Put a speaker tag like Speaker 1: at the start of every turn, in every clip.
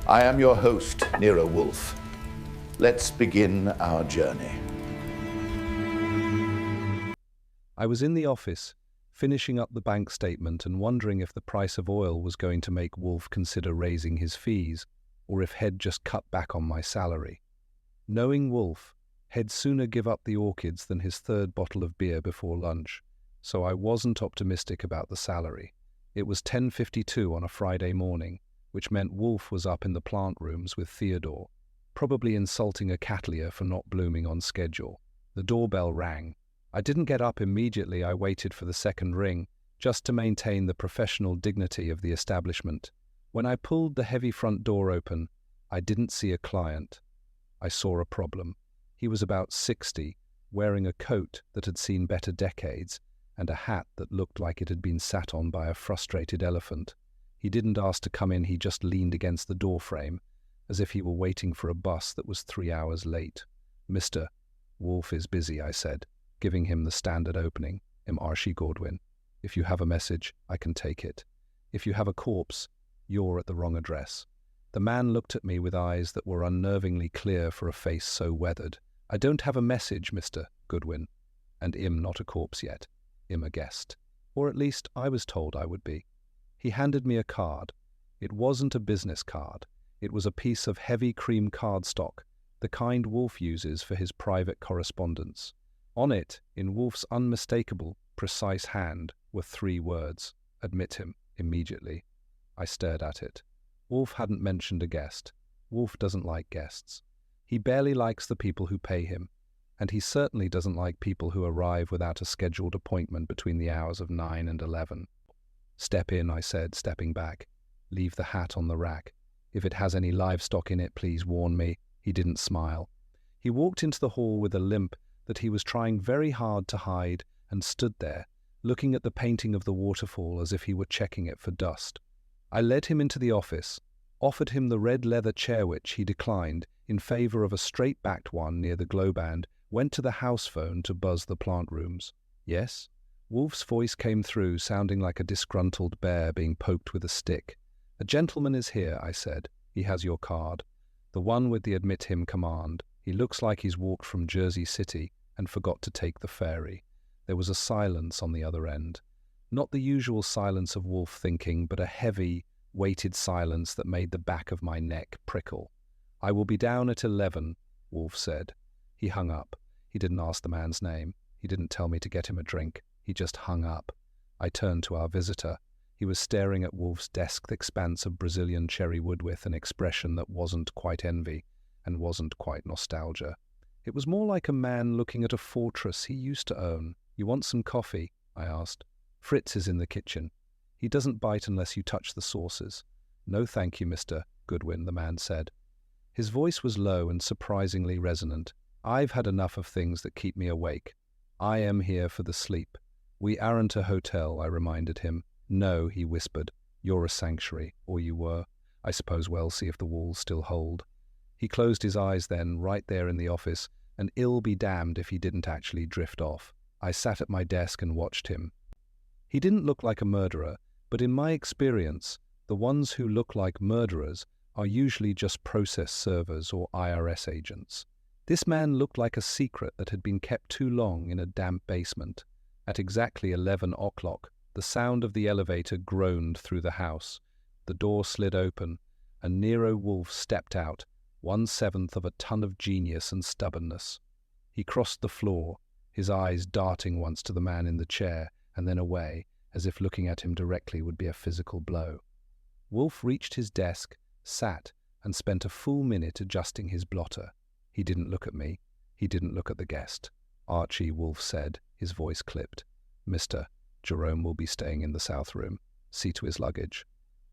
Speaker 1: I am your host, Nero Wolfe. Let's begin our journey.
Speaker 2: I was in the office, finishing up the bank statement and wondering if the price of oil was going to make Wolfe consider raising his fees, or if Head just cut back on my salary. Knowing Wolfe, He'd sooner give up the orchids than his third bottle of beer before lunch, so I wasn't optimistic about the salary. It was 10:52 on a Friday morning, which meant Wolfe was up in the plant rooms with Theodore, probably insulting a cattleya for not blooming on schedule. The doorbell rang. I didn't get up immediately. I waited for the second ring, just to maintain the professional dignity of the establishment. When I pulled the heavy front door open, I didn't see a client. I saw a problem. He was about 60, wearing a coat that had seen better decades and a hat that looked like it had been sat on by a frustrated elephant. He didn't ask to come in, he just leaned against the doorframe, as if he were waiting for a bus that was 3 hours late. "Mr. Wolfe is busy," I said, giving him the standard opening. "I'm Archie Goodwin. If you have a message, I can take it. If you have a corpse, you're at the wrong address." The man looked at me with eyes that were unnervingly clear for a face so weathered. "I don't have a message, Mr. Goodwin, and I'm not a corpse yet. I'm a guest. Or at least I was told I would be." He handed me a card. It wasn't a business card. It was a piece of heavy cream cardstock, the kind Wolfe uses for his private correspondence. On it, in Wolfe's unmistakable, precise hand, were 3 words: "Admit him immediately." I stared at it. Wolfe hadn't mentioned a guest. Wolfe doesn't like guests. He barely likes the people who pay him, and he certainly doesn't like people who arrive without a scheduled appointment between the hours of 9 and 11. "Step in," I said, stepping back. "Leave the hat on the rack. If it has any livestock in it, please warn me." He didn't smile. He walked into the hall with a limp that he was trying very hard to hide and stood there, looking at the painting of the waterfall as if he were checking it for dust. I led him into the office, offered him the red leather chair which he declined in favor of a straight-backed one near the glow band, went to the house phone to buzz the plant rooms. "Yes?" Wolfe's voice came through, sounding like a disgruntled bear being poked with a stick. "A gentleman is here," I said. "He has your card. The one with the admit him command. He looks like he's walked from Jersey City and forgot to take the ferry." There was a silence on the other end. Not the usual silence of Wolfe thinking, but a heavy, weighted silence that made the back of my neck prickle. "I will be down at 11, Wolfe said. He hung up. He didn't ask the man's name. He didn't tell me to get him a drink. He just hung up. I turned to our visitor. He was staring at Wolfe's desk expanse of Brazilian cherry wood with an expression that wasn't quite envy and wasn't quite nostalgia. It was more like a man looking at a fortress he used to own. "You want some coffee?" I asked. "Fritz is in the kitchen. He doesn't bite unless you touch the sauces." "No thank you, Mr. Goodwin," the man said. His voice was low and surprisingly resonant. "I've had enough of things that keep me awake. I am here for the sleep." "We aren't a hotel," I reminded him. "No," he whispered. "You're a sanctuary, or you were. I suppose we'll see if the walls still hold." He closed his eyes then, right there in the office, and ill be damned if he didn't actually drift off. I sat at my desk and watched him. He didn't look like a murderer, but in my experience, the ones who look like murderers are usually just process servers or IRS agents. This man looked like a secret that had been kept too long in a damp basement. At exactly 11 o'clock, the sound of the elevator groaned through the house. The door slid open, and Nero Wolfe stepped out, 1/7 of a ton of genius and stubbornness. He crossed the floor, his eyes darting once to the man in the chair and then away, as if looking at him directly would be a physical blow. Wolfe reached his desk, sat, and spent a full minute adjusting his blotter. He didn't look at me. He didn't look at the guest. "Archie," Wolfe said, his voice clipped. "Mr. Jerome will be staying in the south room. See to his luggage."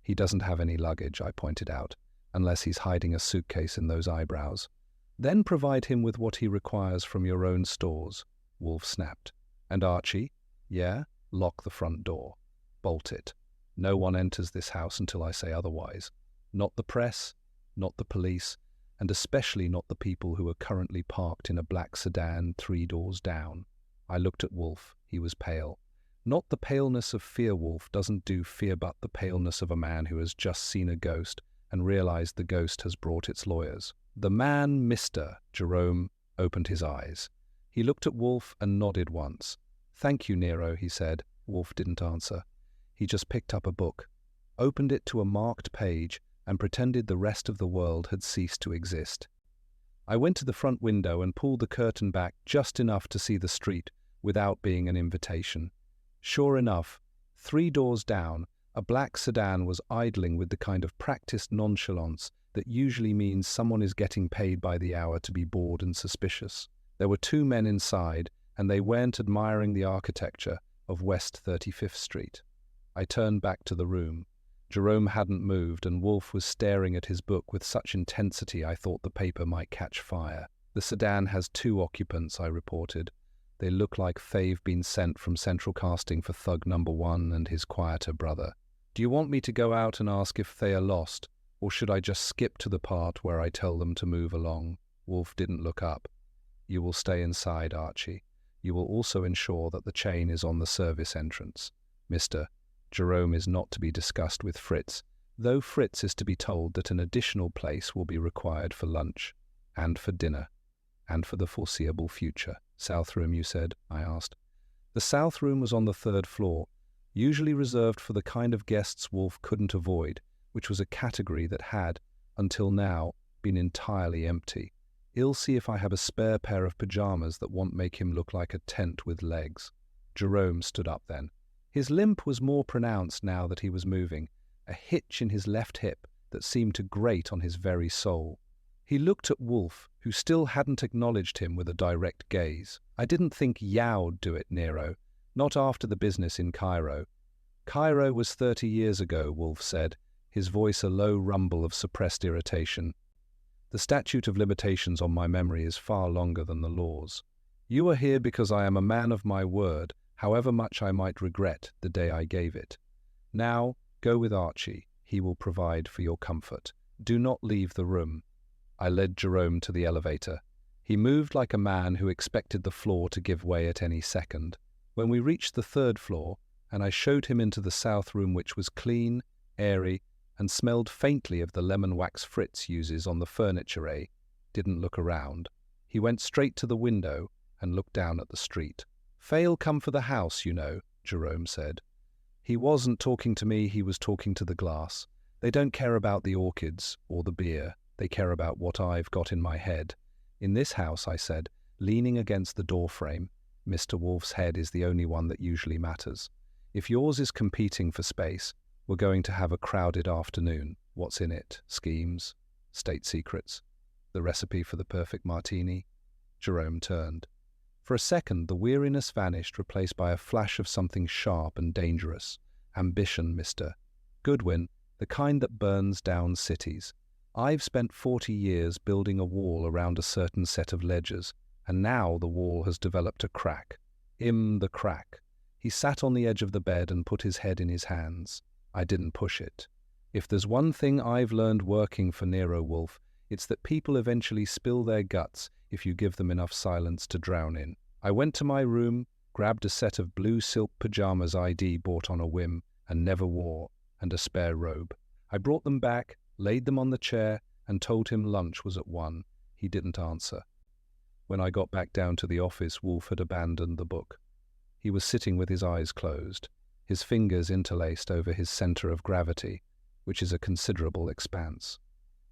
Speaker 2: "He doesn't have any luggage," I pointed out, "unless he's hiding a suitcase in those eyebrows." "Then provide him with what he requires from your own stores," Wolfe snapped. "And Archie?" "Yeah? Lock the front door. Bolt it. No one enters this house until I say otherwise. Not the press, not the police, and especially not the people who are currently parked in a black sedan 3 doors down." I looked at Wolfe. He was pale. Not the paleness of fear. Wolfe doesn't do fear, but the paleness of a man who has just seen a ghost and realized the ghost has brought its lawyers. The man, Mr. Jerome, opened his eyes. He looked at Wolfe and nodded once. "Thank you, Nero," he said. Wolfe didn't answer. He just picked up a book, opened it to a marked page, and pretended the rest of the world had ceased to exist. I went to the front window and pulled the curtain back just enough to see the street without being an invitation. Sure enough, 3 doors down, a black sedan was idling with the kind of practiced nonchalance that usually means someone is getting paid by the hour to be bored and suspicious. There were 2 men inside, and they weren't admiring the architecture of West 35th Street. I turned back to the room. Jerome hadn't moved, and Wolfe was staring at his book with such intensity I thought the paper might catch fire. "The sedan has 2 occupants," I reported. "They look like they've been sent from central casting for thug number 1 and his quieter brother. Do you want me to go out and ask if they are lost, or should I just skip to the part where I tell them to move along?" Wolfe didn't look up. "You will stay inside, Archie. You will also ensure that the chain is on the service entrance. Mr. Jerome is not to be discussed with Fritz, though Fritz is to be told that an additional place will be required for lunch, and for dinner, and for the foreseeable future." "South room, you said?" I asked. The south room was on the 3rd floor, usually reserved for the kind of guests Wolfe couldn't avoid, which was a category that had, until now, been entirely empty. "He'll see if I have a spare pair of pajamas that won't make him look like a tent with legs." Jerome stood up then. His limp was more pronounced now that he was moving, a hitch in his left hip that seemed to grate on his very soul. He looked at Wolfe, who still hadn't acknowledged him, with a direct gaze. "I didn't think Yao'd do it, Nero. Not after the business in Cairo." "Cairo was 30 years ago," Wolfe said, his voice a low rumble of suppressed irritation. "The statute of limitations on my memory is far longer than the laws. You are here because I am a man of my word, however much I might regret the day I gave it. Now, go with Archie. He will provide for your comfort. Do not leave the room." I led Jerome to the elevator. He moved like a man who expected the floor to give way at any second. When we reached the 3rd floor, and I showed him into the south room, which was clean, airy, and smelled faintly of the lemon wax Fritz uses on the furniture, didn't look around. He went straight to the window and looked down at the street. "They'll come for the house, you know," Jerome said. He wasn't talking to me, he was talking to the glass. "They don't care about the orchids or the beer. They care about what I've got in my head. In this house," I said, leaning against the doorframe, "Mr. Wolfe's head is the only one that usually matters. If yours is competing for space, we're going to have a crowded afternoon. What's in it? Schemes? State secrets? The recipe for the perfect martini?" Jerome turned. For a second, the weariness vanished, replaced by a flash of something sharp and dangerous. "Ambition, Mr. Goodwin, the kind that burns down cities. I've spent 40 years building a wall around a certain set of ledgers, and now the wall has developed a crack. The crack." He sat on the edge of the bed and put his head in his hands. I didn't push it. If there's one thing I've learned working for Nero Wolfe, it's that people eventually spill their guts if you give them enough silence to drown in. I went to my room, grabbed a set of blue silk pajamas ID bought on a whim and never wore, and a spare robe. I brought them back, laid them on the chair, and told him lunch was at 1. He didn't answer. When I got back down to the office, Wolfe had abandoned the book. He was sitting with his eyes closed, his fingers interlaced over his center of gravity, which is a considerable expanse.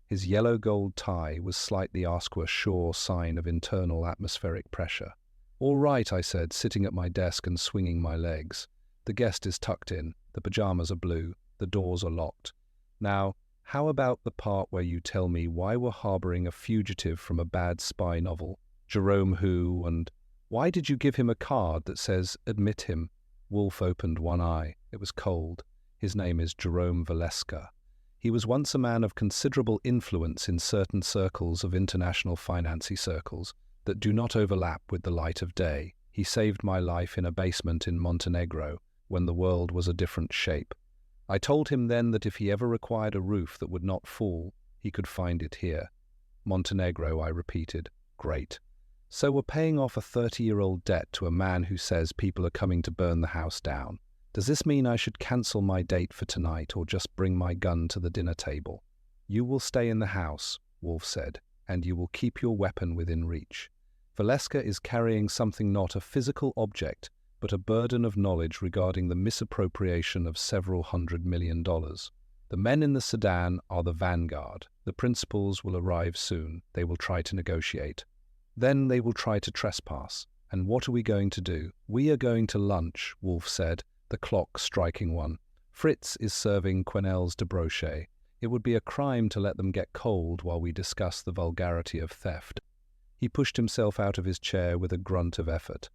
Speaker 2: His yellow-gold tie was slightly asked a sure sign of internal atmospheric pressure. "All right," I said, sitting at my desk and swinging my legs. "The guest is tucked in, the pajamas are blue, the doors are locked. Now, how about the part where you tell me why we're harboring a fugitive from a bad spy novel? Jerome who, and why did you give him a card that says, 'Admit him'?" Wolfe opened one eye. It was cold. "His name is Jerome Valeska. He was once a man of considerable influence in certain circles of international financy circles that do not overlap with the light of day. He saved my life in a basement in Montenegro when the world was a different shape. I told him then that if he ever required a roof that would not fall, he could find it here." "Montenegro," I repeated. "Great. So we're paying off a 30-year-old debt to a man who says people are coming to burn the house down. Does this mean I should cancel my date for tonight or just bring my gun to the dinner table?" "You will stay in the house," Wolfe said, "and you will keep your weapon within reach. Valeska is carrying something, not a physical object, but a burden of knowledge regarding the misappropriation of several $100 million. The men in the sedan are the vanguard. The principals will arrive soon. They will try to negotiate. Then they will try to trespass. And what are we going to do? We are going to lunch," Wolfe said, the clock striking 1. "Fritz is serving quenelles de brochet. It would be a crime to let them get cold while we discuss the vulgarity of theft." He pushed himself out of his chair with a grunt of effort.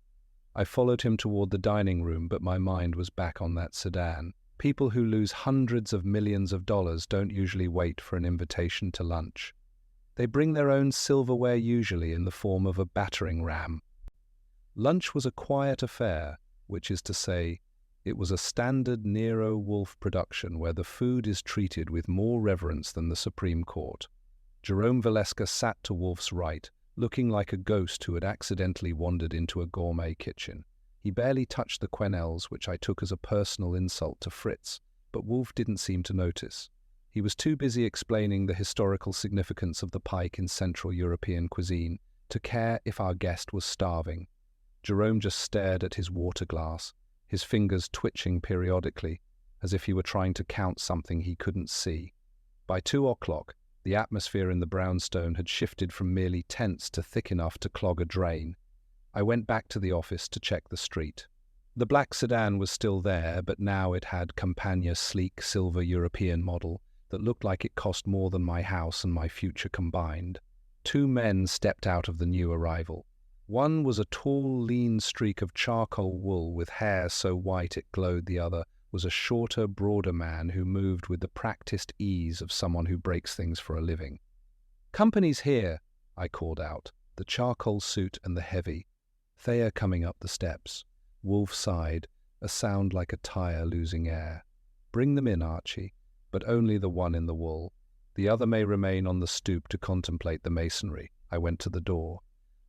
Speaker 2: I followed him toward the dining room, but my mind was back on that sedan. People who lose hundreds of millions of dollars don't usually wait for an invitation to lunch. They bring their own silverware, usually in the form of a battering ram. Lunch was a quiet affair, which is to say, it was a standard Nero Wolfe production where the food is treated with more reverence than the Supreme Court. Jerome Valeska sat to Wolfe's right, looking like a ghost who had accidentally wandered into a gourmet kitchen. He barely touched the quenelles, which I took as a personal insult to Fritz, but Wolfe didn't seem to notice. He was too busy explaining the historical significance of the pike in Central European cuisine to care if our guest was starving. Jerome just stared at his water glass, his fingers twitching periodically, as if he were trying to count something he couldn't see. By 2 o'clock, the atmosphere in the brownstone had shifted from merely tense to thick enough to clog a drain. I went back to the office to check the street. The black sedan was still there, but now it had Campagna sleek silver European model that looked like it cost more than my house and my future combined. 2 men stepped out of the new arrival. One was a tall, lean streak of charcoal wool with hair so white it glowed. The other was a shorter, broader man who moved with the practiced ease of someone who breaks things for a living. "Company's here," I called out, the charcoal suit and the heavy. Thea coming up the steps. Wolfe sighed, a sound like a tire losing air. "Bring them in, Archie, but only the one in the wool. The other may remain on the stoop to contemplate the masonry." I went to the door.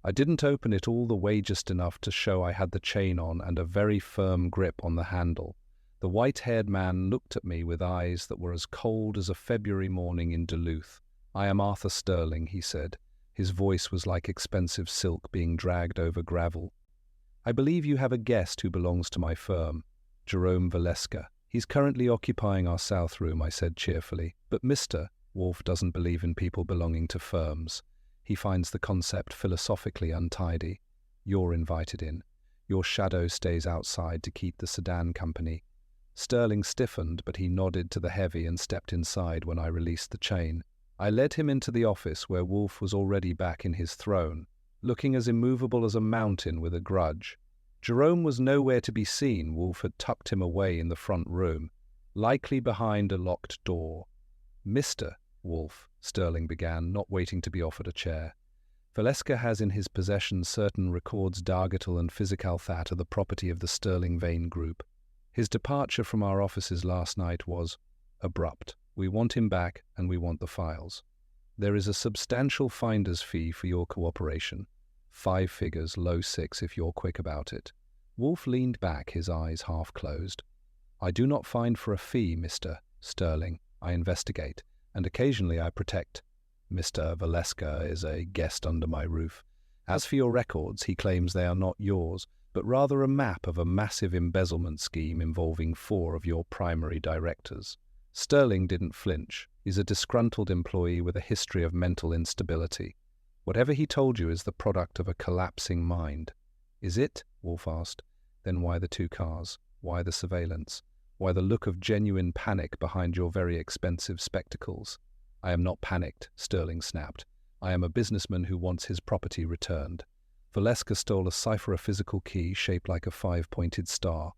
Speaker 2: I didn't open it all the way, just enough to show I had the chain on and a very firm grip on the handle. The white-haired man looked at me with eyes that were as cold as a February morning in Duluth. "I am Arthur Sterling," he said. His voice was like expensive silk being dragged over gravel. "I believe you have a guest who belongs to my firm, Jerome Valeska. He's currently occupying our south room," I said cheerfully. "But Mr. Wolfe doesn't believe in people belonging to firms. He finds the concept philosophically untidy. You're invited in. Your shadow stays outside to keep the sedan company." Sterling stiffened, but he nodded to the heavy and stepped inside when I released the chain. I led him into the office where Wolfe was already back in his throne, looking as immovable as a mountain with a grudge. Jerome was nowhere to be seen. Wolfe had tucked him away in the front room, likely behind a locked door. "Mr. Wolfe," Sterling began, not waiting to be offered a chair. "Valeska has in his possession certain records d'article and physical that are the property of the Sterling Vane Group. His departure from our offices last night was abrupt. We want him back, and we want the files. There is a substantial finder's fee for your cooperation. 5 figures, low 6 if you're quick about it." Wolfe leaned back, his eyes half closed. "I do not find for a fee, Mr. Sterling. I investigate, and occasionally I protect. Mr. Valeska is a guest under my roof. As for your records, he claims they are not yours, but rather a map of a massive embezzlement scheme involving 4 of your primary directors." Sterling didn't flinch. He's a disgruntled employee with a history of mental instability. "Whatever he told you is the product of a collapsing mind." "Is it?" Wolfe asked. "Then why the 2 cars? Why the surveillance? Why the look of genuine panic behind your very expensive spectacles?" "I am not panicked," Sterling snapped. "I am a businessman who wants his property returned. Valeska stole a cipher-physical key shaped like a 5-pointed star.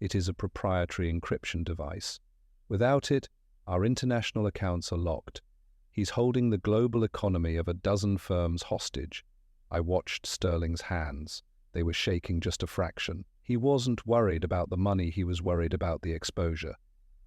Speaker 2: It is a proprietary encryption device. Without it, our international accounts are locked. He's holding the global economy of a dozen firms hostage." I watched Sterling's hands. They were shaking just a fraction. He wasn't worried about the money, he was worried about the exposure.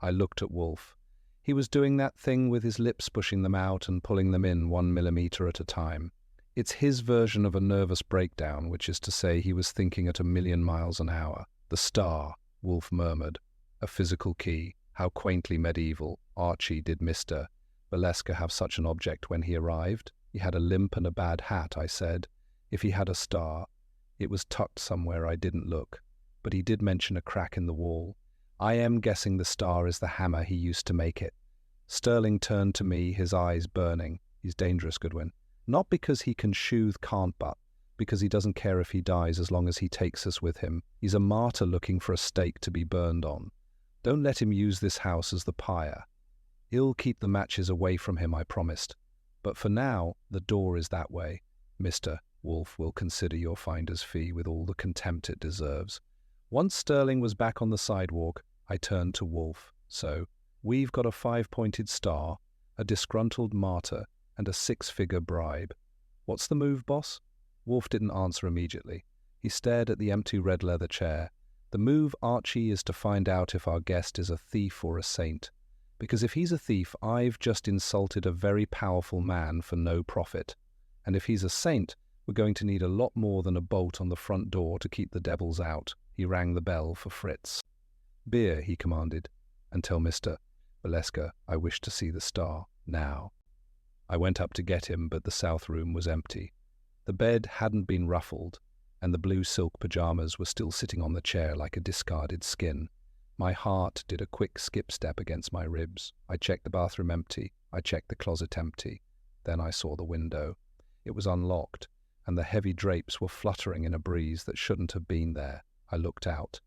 Speaker 2: I looked at Wolfe. He was doing that thing with his lips, pushing them out and pulling them in 1 millimeter at a time. It's his version of a nervous breakdown, which is to say he was thinking at 1,000,000 miles an hour. "The star," Wolfe murmured. "A physical key. How quaintly medieval. Archie did Mr. Valeska have such an object when he arrived? He had a limp and a bad hat, I said. If he had a star, it was tucked somewhere I didn't look. But he did mention a crack in the wall. I am guessing the star is the hammer he used to make it. Sterling turned to me, his eyes burning. He's dangerous, Goodwin. Not because he can shoot, can't, but because he doesn't care if he dies as long as he takes us with him. He's a martyr looking for a stake to be burned on. Don't let him use this house as the pyre. He'll keep the matches away from him, I promised. But for now, the door is that way. Mr. Wolfe will consider your finder's fee with all the contempt it deserves. Once Sterling was back on the sidewalk, I turned to Wolfe. So, we've got a 5-pointed star, a disgruntled martyr, and a 6-figure bribe. What's the move, boss? Wolfe didn't answer immediately. He stared at the empty red leather chair. The move, Archie, is to find out if our guest is a thief or a saint. Because if he's a thief, I've just insulted a very powerful man for no profit. And if he's a saint, we're going to need a lot more than a bolt on the front door to keep the devils out. He rang the bell for Fritz. Beer, he commanded, and tell Mr. Valeska I wish to see the star, now. I went up to get him, but the south room was empty. The bed hadn't been ruffled, and the blue silk pajamas were still sitting on the chair like a discarded skin. My heart did a quick skip step against my ribs. I checked the bathroom empty. I checked the closet empty. Then I saw the window. It was unlocked, and the heavy drapes were fluttering in a breeze that shouldn't have been there. I looked out.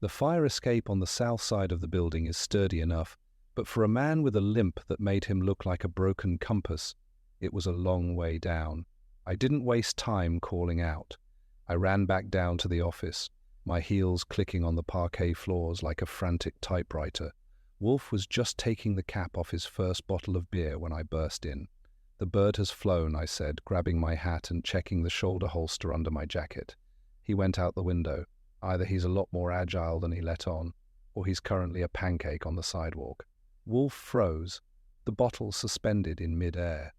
Speaker 2: The fire escape on the south side of the building is sturdy enough, but for a man with a limp that made him look like a broken compass, it was a long way down. I didn't waste time calling out. I ran back down to the office, my heels clicking on the parquet floors like a frantic typewriter. Wolfe was just taking the cap off his first bottle of beer when I burst in. The bird has flown, I said, grabbing my hat and checking the shoulder holster under my jacket. He went out the window. Either he's a lot more agile than he let on, or he's currently a pancake on the sidewalk. Wolfe froze, the bottle suspended in mid-air.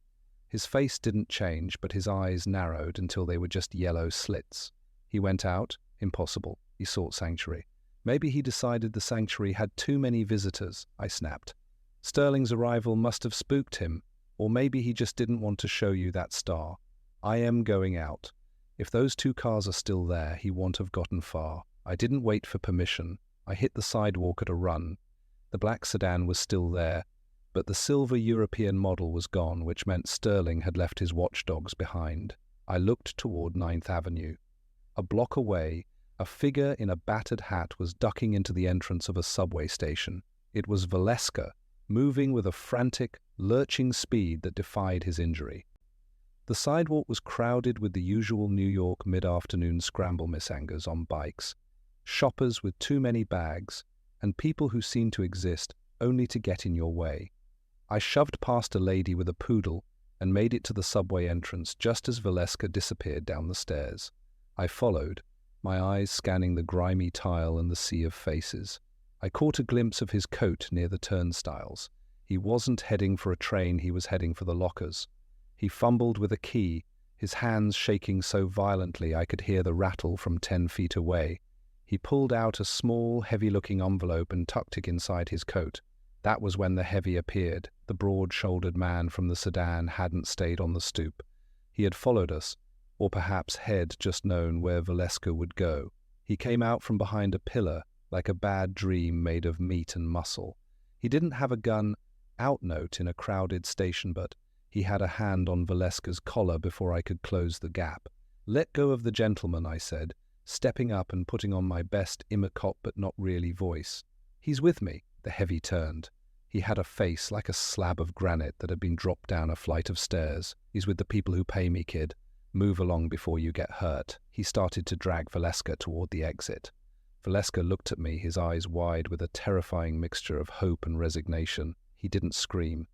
Speaker 2: His face didn't change, but his eyes narrowed until they were just yellow slits. He went out. Impossible. He sought sanctuary. Maybe he decided the sanctuary had too many visitors, I snapped. Sterling's arrival must have spooked him, or maybe he just didn't want to show you that star. I am going out. If those 2 cars are still there, he won't have gotten far. I didn't wait for permission. I hit the sidewalk at a run. The black sedan was still there, but the silver European model was gone, which meant Sterling had left his watchdogs behind. I looked toward 9th Avenue. A block away, a figure in a battered hat was ducking into the entrance of a subway station. It was Valeska, moving with a frantic, lurching speed that defied his injury. The sidewalk was crowded with the usual New York mid-afternoon scramble misangers on bikes, shoppers with too many bags, and people who seemed to exist only to get in your way. I shoved past a lady with a poodle and made it to the subway entrance just as Valeska disappeared down the stairs. I followed, my eyes scanning the grimy tile and the sea of faces. I caught a glimpse of his coat near the turnstiles. He wasn't heading for a train, he was heading for the lockers. He fumbled with a key, his hands shaking so violently I could hear the rattle from 10 feet away. He pulled out a small, heavy-looking envelope and tucked it inside his coat. That was when the heavy appeared. The broad-shouldered man from the sedan hadn't stayed on the stoop. He had followed us, or perhaps had just known where Valeska would go. He came out from behind a pillar, like a bad dream made of meat and muscle. He didn't have a gun out note in a crowded station, but he had a hand on Valeska's collar before I could close the gap. "Let go of the gentleman," I said, stepping up and putting on my best imacop but not really voice. "He's with me." The heavy turned. He had a face like a slab of granite that had been dropped down a flight of stairs. "He's with the people who pay me, kid. Move along before you get hurt." He started to drag Valeska toward the exit. Valeska looked at me, his eyes wide with a terrifying mixture of hope and resignation. He didn't scream.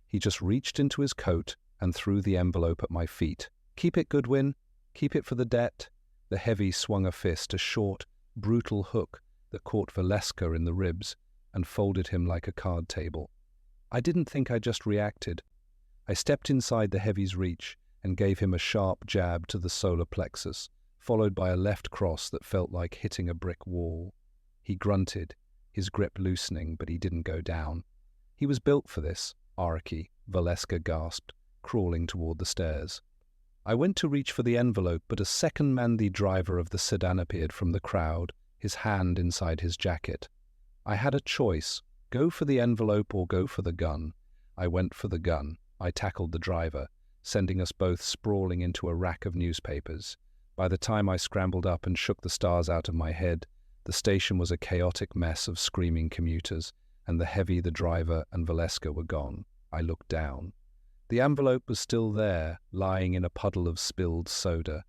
Speaker 2: He just reached into his coat and threw the envelope at my feet. "Keep it, Goodwin. Keep it for the debt." The heavy swung a fist, a short, brutal hook that caught Valeska in the ribs and folded him like a card table. I didn't think I just reacted. I stepped inside the heavy's reach and gave him a sharp jab to the solar plexus, followed by a left cross that felt like hitting a brick wall. He grunted, his grip loosening, but he didn't go down. He was built for this. Archie, Valeska gasped, crawling toward the stairs. I went to reach for the envelope, but a second-man, the driver of the sedan, appeared from the crowd, his hand inside his jacket. I had a choice, go for the envelope or go for the gun. I went for the gun. I tackled the driver, sending us both sprawling into a rack of newspapers. By the time I scrambled up and shook the stars out of my head, the station was a chaotic mess of screaming commuters, and the driver and Valeska were gone. I looked down. The envelope was still there, lying in a puddle of spilled soda.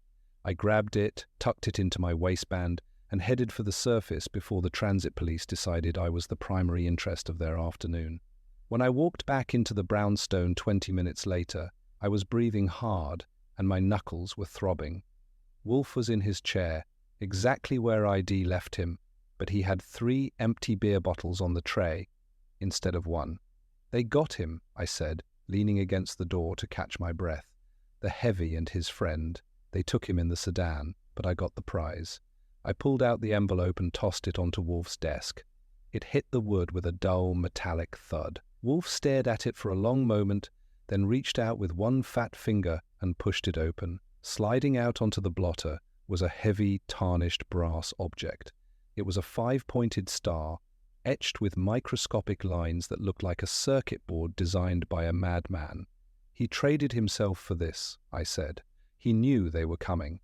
Speaker 2: I grabbed it, tucked it into my waistband, and headed for the surface before the transit police decided I was the primary interest of their afternoon. When I walked back into the brownstone 20 minutes later, I was breathing hard, and my knuckles were throbbing. Wolfe was in his chair, exactly where ID left him, but he had 3 empty beer bottles on the tray, instead of 1. "They got him," I said, leaning against the door to catch my breath. "The heavy and his friend. They took him in the sedan, but I got the prize." I pulled out the envelope and tossed it onto Wolfe's desk. It hit the wood with a dull, metallic thud. Wolfe stared at it for a long moment, then reached out with one fat finger and pushed it open. Sliding out onto the blotter was a heavy, tarnished brass object. It was a 5-pointed star, etched with microscopic lines that looked like a circuit board designed by a madman. "He traded himself for this," I said. "He knew they were coming.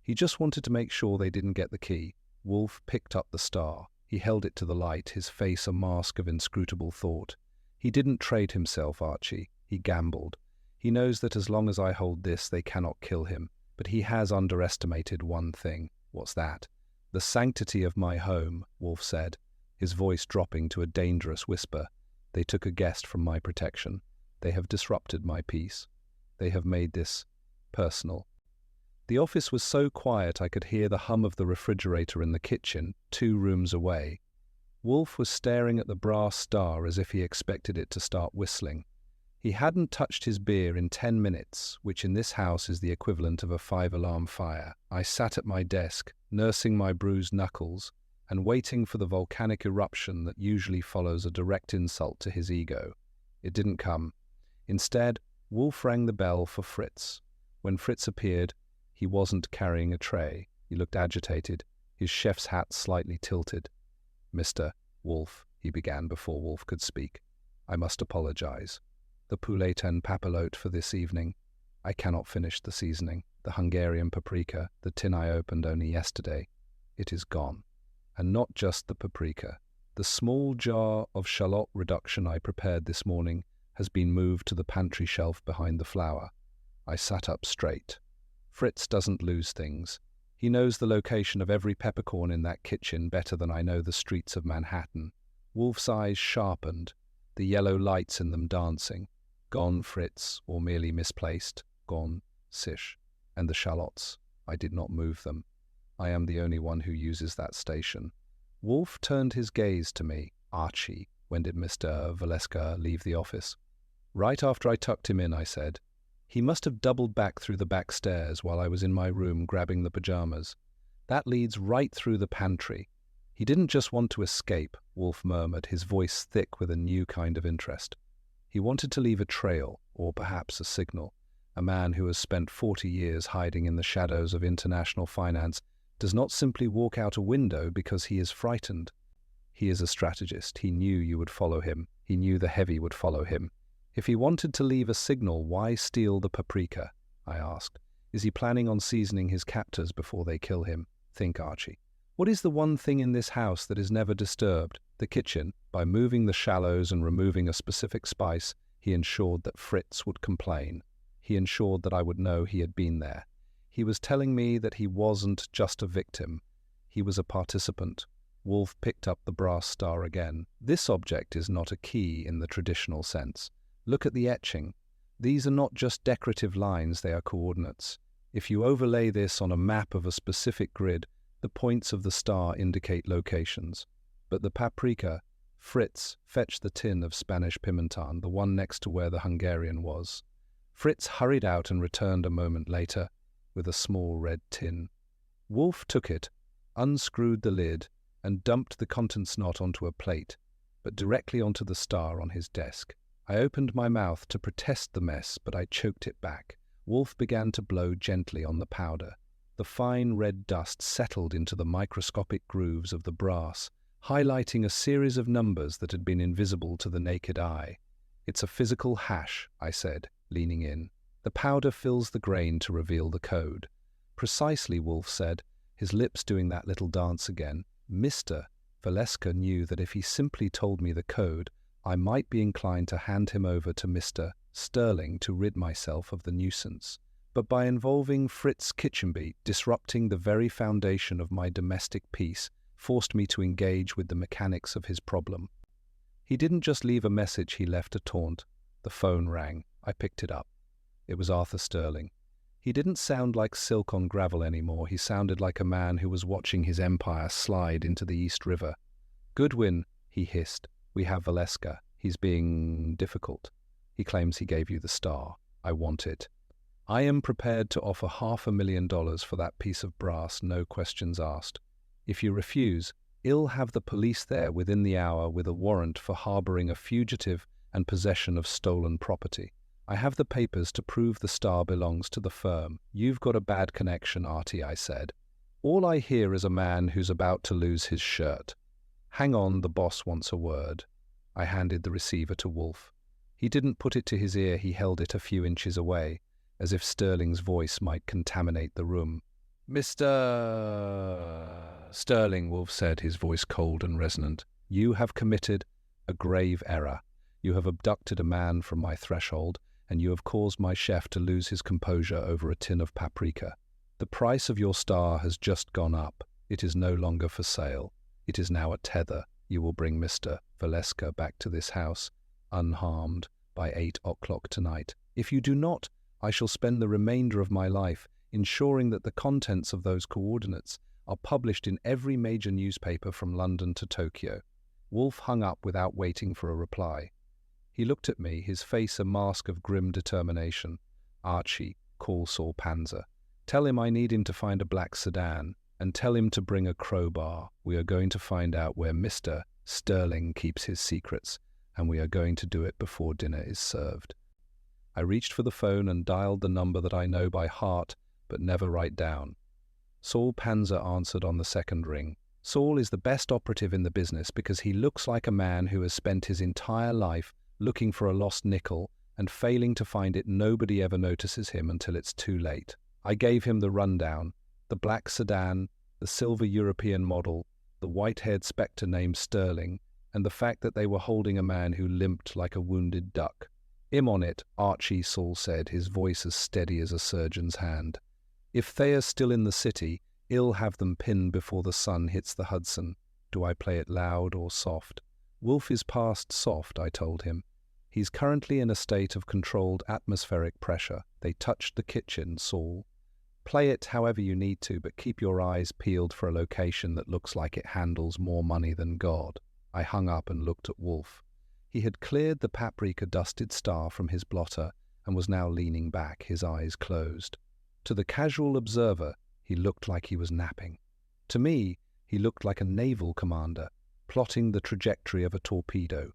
Speaker 2: He just wanted to make sure they didn't get the key." Wolfe picked up the star. He held it to the light, his face a mask of inscrutable thought. "He didn't trade himself, Archie. He gambled. He knows that as long as I hold this, they cannot kill him. But he has underestimated one thing." "What's that?" "The sanctity of my home," Wolfe said, his voice dropping to a dangerous whisper. "They took a guest from my protection. They have disrupted my peace. They have made this personal." The office was so quiet I could hear the hum of the refrigerator in the kitchen, 2 rooms away. Wolfe was staring at the brass star as if he expected it to start whistling. He hadn't touched his beer in 10 minutes, which in this house is the equivalent of a 5-alarm fire. I sat at my desk, nursing my bruised knuckles, and waiting for the volcanic eruption that usually follows a direct insult to his ego. It didn't come. Instead, Wolfe rang the bell for Fritz. When Fritz appeared, he wasn't carrying a tray. He looked agitated, his chef's hat slightly tilted. "Mr. Wolfe," he began before Wolfe could speak, "I must apologize. The poulet and papilote for this evening. I cannot finish the seasoning. The Hungarian paprika, the tin I opened only yesterday, it is gone. And not just the paprika. The small jar of shallot reduction I prepared this morning has been moved to the pantry shelf behind the flour." I sat up straight. Fritz doesn't lose things. He knows the location of every peppercorn in that kitchen better than I know the streets of Manhattan. Wolfe's eyes sharpened, the yellow lights in them dancing. "Gone, Fritz, or merely misplaced. Gone, Sish. And the shallots, I did not move them. I am the only one who uses that station." Wolfe turned his gaze to me. "Archie, when did Mr. Valeska leave the office?" "Right after I tucked him in," I said. "He must have doubled back through the back stairs while I was in my room grabbing the pajamas. That leads right through the pantry. He didn't just want to escape," Wolfe murmured, his voice thick with a new kind of interest. "He wanted to leave a trail, or perhaps a signal. A man who has spent 40 years hiding in the shadows of international finance does not simply walk out a window because he is frightened. He is a strategist. He knew you would follow him. He knew the heavy would follow him. If he wanted to leave a signal, why steal the paprika?" I asked. "Is he planning on seasoning his captors before they kill him? Think, Archie. What is the one thing in this house that is never disturbed? The kitchen. By moving the shallows and removing a specific spice, he ensured that Fritz would complain. He ensured that I would know he had been there. He was telling me that he wasn't just a victim. He was a participant." Wolfe picked up the brass star again. "This object is not a key in the traditional sense. Look at the etching. These are not just decorative lines, they are coordinates. If you overlay this on a map of a specific grid, the points of the star indicate locations. But the paprika, Fritz, fetch the tin of Spanish pimenton, the one next to where the Hungarian was." Fritz hurried out and returned a moment later with a small red tin. Wolfe took it, unscrewed the lid, and dumped the contents not onto a plate, but directly onto the star on his desk. I opened my mouth to protest the mess, but I choked it back. Wolfe began to blow gently on the powder. The fine red dust settled into the microscopic grooves of the brass, highlighting a series of numbers that had been invisible to the naked eye. "It's a physical hash," I said, leaning in. "The powder fills the grain to reveal the code." "Precisely," Wolfe said, his lips doing that little dance again. Mr. Valeska knew that if he simply told me the code, I might be inclined to hand him over to Mr. Sterling to rid myself of the nuisance. But by involving Fritz Kitchenbeat, disrupting the very foundation of my domestic peace, forced me to engage with the mechanics of his problem. He didn't just leave a message, he left a taunt. The phone rang. I picked it up. It was Arthur Sterling. He didn't sound like silk on gravel anymore. He sounded like a man who was watching his empire slide into the East River. "Goodwin," he hissed. "We have Valeska. He's being difficult. He claims he gave you the star. I want it. I am prepared to offer $500,000 for that piece of brass, no questions asked. If you refuse, I'll have the police there within the hour with a warrant for harboring a fugitive and possession of stolen property. I have the papers to prove the star belongs to the firm." "You've got a bad connection, Artie," I said. "All I hear is a man who's about to lose his shirt." "Hang on, the boss wants a word." I handed the receiver to Wolfe. He didn't put it to his ear, he held it a few inches away, as if Sterling's voice might contaminate the room. "Mr. Sterling," Wolfe said, his voice cold and resonant, "you have committed a grave error. You have abducted a man from my threshold, and you have caused my chef to lose his composure over a tin of paprika. The price of your star has just gone up. It is no longer for sale. It is now a tether. You will bring Mr. Valeska back to this house, unharmed, by 8 o'clock tonight. If you do not, I shall spend the remainder of my life ensuring that the contents of those coordinates are published in every major newspaper from London to Tokyo." Wolfe hung up without waiting for a reply. He looked at me, his face a mask of grim determination. "Archie, call Saul Panzer. Tell him I need him to find a black sedan, and tell him to bring a crowbar. We are going to find out where Mr. Sterling keeps his secrets, and we are going to do it before dinner is served." I reached for the phone and dialed the number that I know by heart but never write down. Saul Panzer answered on the second ring. Saul is the best operative in the business because he looks like a man who has spent his entire life looking for a lost nickel and failing to find it. Nobody ever notices him until it's too late. I gave him the rundown: the black sedan, the silver European model, the white-haired spectre named Sterling, and the fact that they were holding a man who limped like a wounded duck. "I'm on it, Archie," Saul said, his voice as steady as a surgeon's hand. "If Thea's still in the city, I'll have them pinned before the sun hits the Hudson." Do I play it loud or soft? Wolfe is past soft, I told him. He's currently in a state of controlled atmospheric pressure. They touched the kitchen, Saul. Play it however you need to, but keep your eyes peeled for a location that looks like it handles more money than God. I hung up and looked at Wolfe. He had cleared the paprika-dusted star from his blotter and was now leaning back, his eyes closed. To the casual observer, he looked like he was napping. To me, he looked like a naval commander, plotting the trajectory of a torpedo.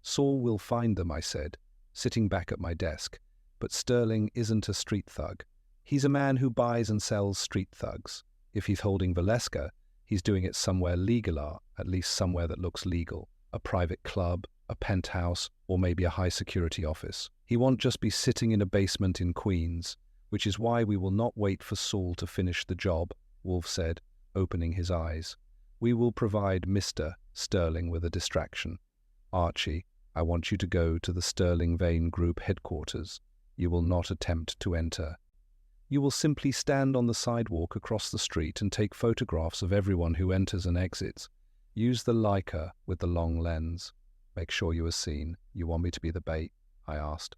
Speaker 2: "Saul will find them," I said, sitting back at my desk. "But Sterling isn't a street thug. He's a man who buys and sells street thugs. If he's holding Valeska, he's doing it somewhere legal, at least somewhere that looks legal. A private club, a penthouse, or maybe a high-security office. He won't just be sitting in a basement in Queens, which is why we will not wait for Saul to finish the job," Wolfe said, opening his eyes. "We will provide Mr. Sterling with a distraction. Archie, I want you to go to the Sterling Vane Group headquarters. You will not attempt to enter. You will simply stand on the sidewalk across the street and take photographs of everyone who enters and exits. Use the Leica with the long lens. Make sure you are seen. You want me to be the bait?" I asked.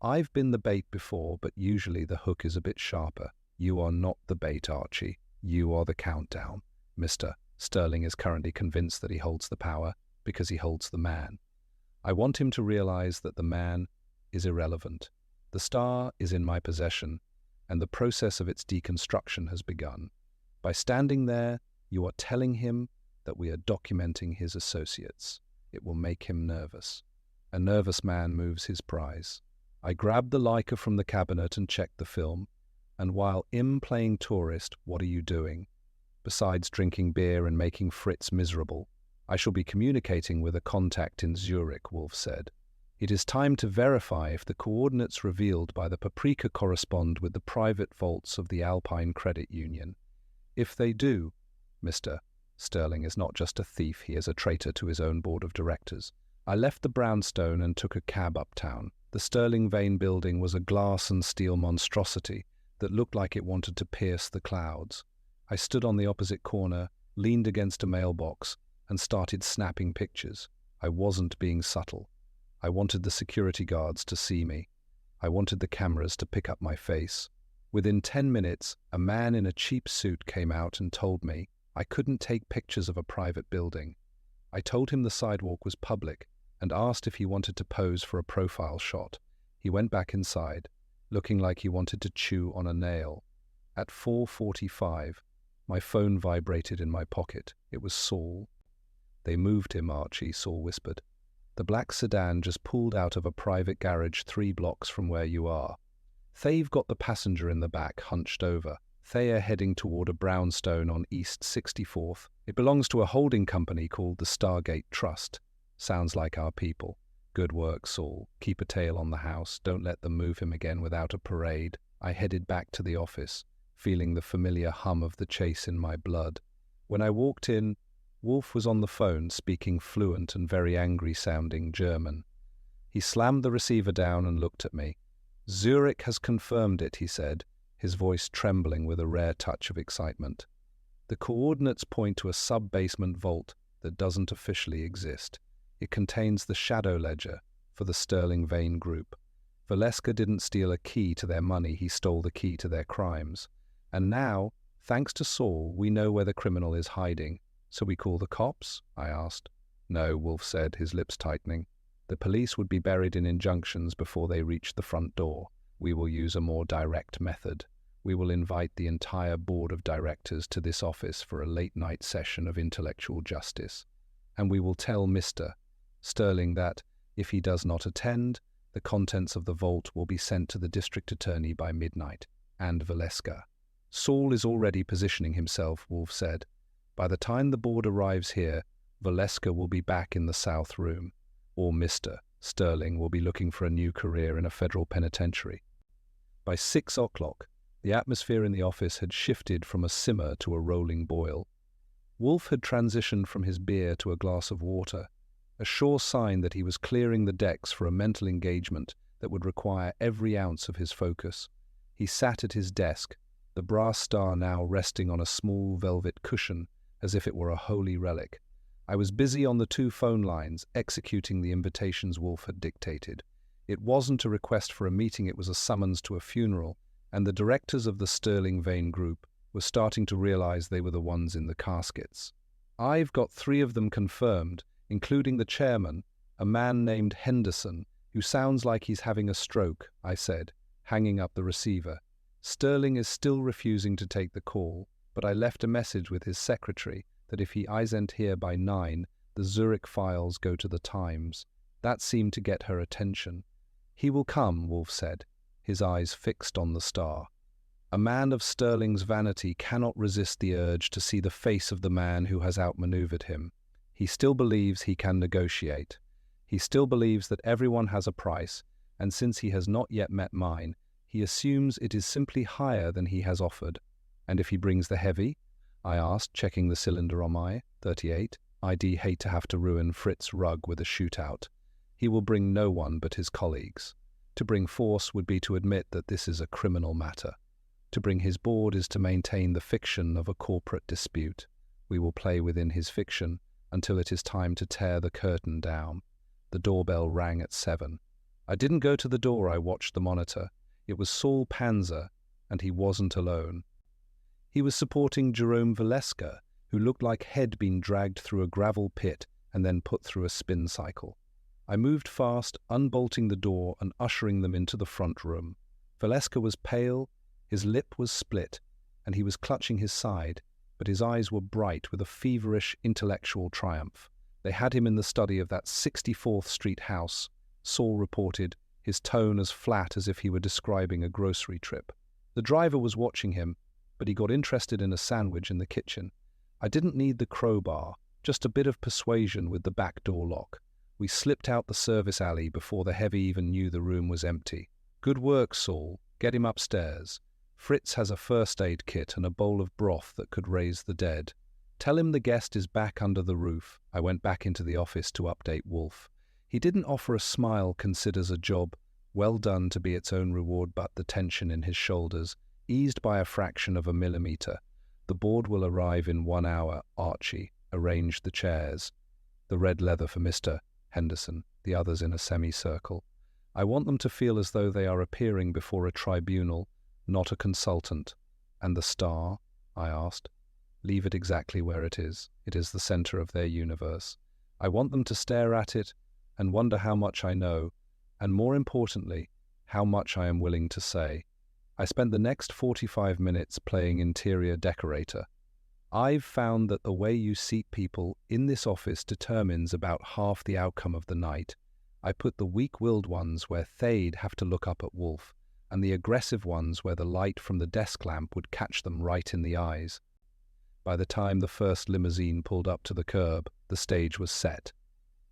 Speaker 2: "I've been the bait before, but usually the hook is a bit sharper. You are not the bait, Archie. You are the countdown. Mr. Sterling is currently convinced that he holds the power because he holds the man. I want him to realize that the man is irrelevant. The star is in my possession, and the process of its deconstruction has begun. By standing there, you are telling him that we are documenting his associates. It will make him nervous. A nervous man moves his prize. I grabbed the Leica from the cabinet and checked the film. And while playing tourist, what are you doing? Besides drinking beer and making Fritz miserable, I shall be communicating with a contact in Zurich, Wolfe said. It is time to verify if the coordinates revealed by the paprika correspond with the private vaults of the Alpine Credit Union. If they do, Mr. Sterling is not just a thief, he is a traitor to his own board of directors. I left the brownstone and took a cab uptown. The Sterling Vane building was a glass and steel monstrosity that looked like it wanted to pierce the clouds. I stood on the opposite corner, leaned against a mailbox, and started snapping pictures. I wasn't being subtle. I wanted the security guards to see me. I wanted the cameras to pick up my face. Within 10 minutes, a man in a cheap suit came out and told me I couldn't take pictures of a private building. I told him the sidewalk was public and asked if he wanted to pose for a profile shot. He went back inside, looking like he wanted to chew on a nail. At 4:45, my phone vibrated in my pocket. It was Saul. "They moved him, Archie," Saul whispered. "The black sedan just pulled out of a private garage 3 blocks from where you are. They've got the passenger in the back hunched over. They are heading toward a brownstone on East 64th. It belongs to a holding company called the Stargate Trust. Sounds like our people. Good work, Saul. Keep a tail on the house. Don't let them move him again without a parade." I headed back to the office, feeling the familiar hum of the chase in my blood. When I walked in, Wolfe was on the phone, speaking fluent and very angry-sounding German. He slammed the receiver down and looked at me. "Zurich has confirmed it," he said, his voice trembling with a rare touch of excitement. "The coordinates point to a sub-basement vault that doesn't officially exist. It contains the shadow ledger for the Sterling Vane Group. Valeska didn't steal a key to their money, he stole the key to their crimes. And now, thanks to Saul, we know where the criminal is hiding. So we call the cops?" I asked. "No," Wolfe said, his lips tightening. "The police would be buried in injunctions before they reach the front door. We will use a more direct method. We will invite the entire board of directors to this office for a late-night session of intellectual justice. And we will tell Mr. Sterling that, if he does not attend, the contents of the vault will be sent to the district attorney by midnight, and Valeska." "Saul is already positioning himself," Wolfe said. "By the time the board arrives here, Valeska will be back in the South Room, or Mr. Sterling will be looking for a new career in a federal penitentiary." By 6 o'clock, the atmosphere in the office had shifted from a simmer to a rolling boil. Wolfe had transitioned from his beer to a glass of water, a sure sign that he was clearing the decks for a mental engagement that would require every ounce of his focus. He sat at his desk, the brass star now resting on a small velvet cushion as if it were a holy relic. I was busy on the 2 phone lines, executing the invitations Wolfe had dictated. It wasn't a request for a meeting, it was a summons to a funeral, and the directors of the Sterling Vane Group were starting to realize they were the ones in the caskets. "I've got 3 of them confirmed, including the chairman, a man named Henderson, who sounds like he's having a stroke," I said, hanging up the receiver. "Sterling is still refusing to take the call, but I left a message with his secretary that if he isn't here by 9, the Zurich files go to the Times." That seemed to get her attention. "He will come," Wolfe said, his eyes fixed on the star. A man of Sterling's vanity cannot resist the urge to see the face of the man who has outmaneuvered him. He still believes he can negotiate. He still believes that everyone has a price, and since he has not yet met mine, he assumes it is simply higher than he has offered. "And if he brings the heavy?" I asked, checking the cylinder on my 38. "I'd hate to have to ruin Fritz's rug with a shootout. He will bring no one but his colleagues. To bring force would be to admit that this is a criminal matter. To bring his board is to maintain the fiction of a corporate dispute. We will play within his fiction until it is time to tear the curtain down." The doorbell rang at 7. I didn't go to the door, I watched the monitor. It was Saul Panzer, and he wasn't alone. He was supporting Jerome Valeska, who looked like he'd been dragged through a gravel pit and then put through a spin cycle. I moved fast, unbolting the door and ushering them into the front room. Valeska was pale, his lip was split, and he was clutching his side, but his eyes were bright with a feverish intellectual triumph. They had him in the study of that 64th Street house Saul reported, his tone as flat as if he were describing a grocery trip. The driver was watching him, but he got interested in a sandwich in the kitchen. I didn't need the crowbar, just a bit of persuasion with the back door lock. We slipped out the service alley before the heavy even knew the room was empty. Good work, Saul. Get him upstairs. Fritz has a first aid kit and a bowl of broth that could raise the dead. Tell him the guest is back under the roof. I went back into the office to update Wolfe. He didn't offer a smile considers a job well done to be its own reward, but the tension in his shoulders eased by a fraction of a millimeter. The board will arrive in 1 hour, Archie. Arranged the chairs. The red leather for Mr. Henderson, the others in a semicircle. I want them to feel as though they are appearing before a tribunal, not a consultant. And the star? I asked. Leave it exactly where it is. It is the center of their universe. I want them to stare at it and wonder how much I know, and more importantly, how much I am willing to say. I spent the next 45 minutes playing interior decorator. I've found that the way you seat people in this office determines about half the outcome of the night. I put the weak-willed ones where they'd have to look up at Wolfe, and the aggressive ones where the light from the desk lamp would catch them right in the eyes. By the time the first limousine pulled up to the curb, the stage was set.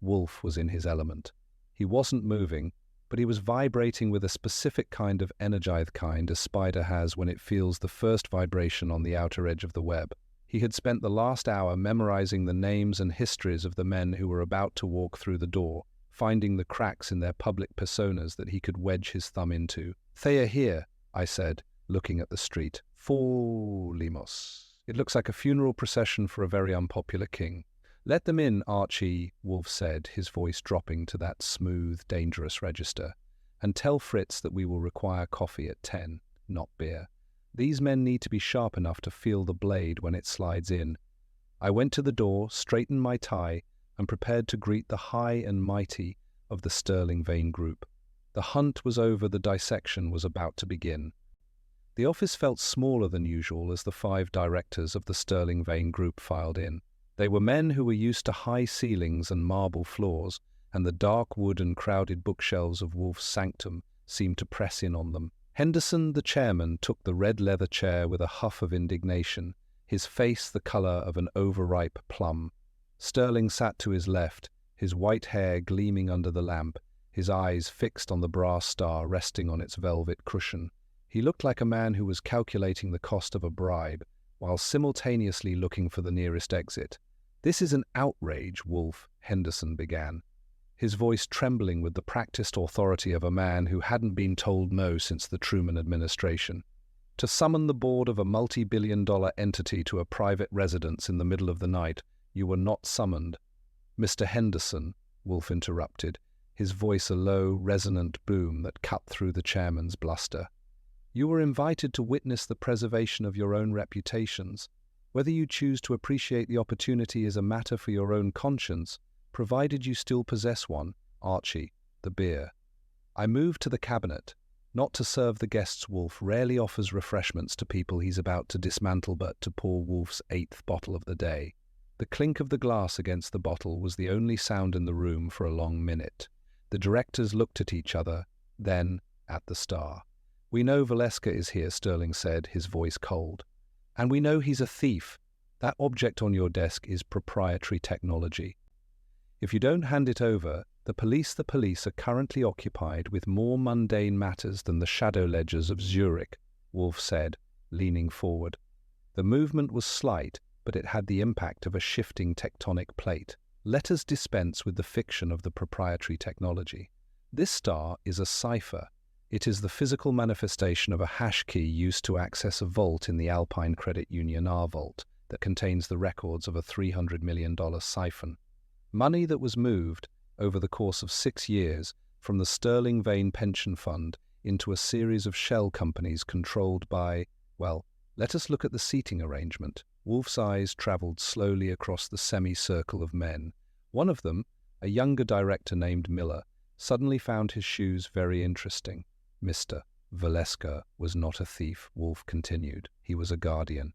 Speaker 2: Wolfe was in his element. He wasn't moving, but he was vibrating with a specific kind of energized kind a spider has when it feels the first vibration on the outer edge of the web. He had spent the last hour memorizing the names and histories of the men who were about to walk through the door, finding the cracks in their public personas that he could wedge his thumb into. "They are here," I said, looking at the street. "For Limos. It looks like a funeral procession for a very unpopular king." "Let them in, Archie," Wolfe said, his voice dropping to that smooth, dangerous register. "And tell Fritz that we will require coffee at 10, not beer. These men need to be sharp enough to feel the blade when it slides in." I went to the door, straightened my tie, and prepared to greet the high and mighty of the Sterling Vane Group. The hunt was over, the dissection was about to begin. The office felt smaller than usual as the 5 directors of the Sterling Vane Group filed in. They were men who were used to high ceilings and marble floors, and the dark wood and crowded bookshelves of Wolfe's sanctum seemed to press in on them. Henderson, the chairman, took the red leather chair with a huff of indignation, his face the color of an overripe plum. Sterling sat to his left, his white hair gleaming under the lamp, his eyes fixed on the brass star resting on its velvet cushion. He looked like a man who was calculating the cost of a bribe, while simultaneously looking for the nearest exit. "This is an outrage, Wolfe," Henderson began, his voice trembling with the practiced authority of a man who hadn't been told no since the Truman administration. "To summon the board of a multi-billion-dollar entity to a private residence in the middle of the night, you were not summoned." "Mr. Henderson," Wolfe interrupted, his voice a low, resonant boom that cut through the chairman's bluster. "You were invited to witness the preservation of your own reputations. Whether you choose to appreciate the opportunity is a matter for your own conscience, provided you still possess one. Archie, the beer." I moved to the cabinet, not to serve the guests. Wolfe rarely offers refreshments to people he's about to dismantle, but to pour Wolfe's 8th bottle of the day. The clink of the glass against the bottle was the only sound in the room for a long minute. The directors looked at each other, then at the star. "We know Valeska is here," Sterling said, his voice cold. "And we know he's a thief. That object on your desk is proprietary technology. If you don't hand it over, the police are currently occupied with more mundane matters than the shadow ledgers of Zurich," Wolfe said, leaning forward. The movement was slight, but it had the impact of a shifting tectonic plate. "Let us dispense with the fiction of the proprietary technology. This star is a cipher. It is the physical manifestation of a hash key used to access a vault in the Alpine Credit Union R-Vault that contains the records of a $300 million siphon. Money that was moved, over the course of 6 years, from the Sterling Vane Pension Fund into a series of shell companies controlled by, well, let us look at the seating arrangement." Wolfe's eyes traveled slowly across the semicircle of men. One of them, a younger director named Miller, suddenly found his shoes very interesting. "Mr. Valeska was not a thief," Wolfe continued. "He was a guardian.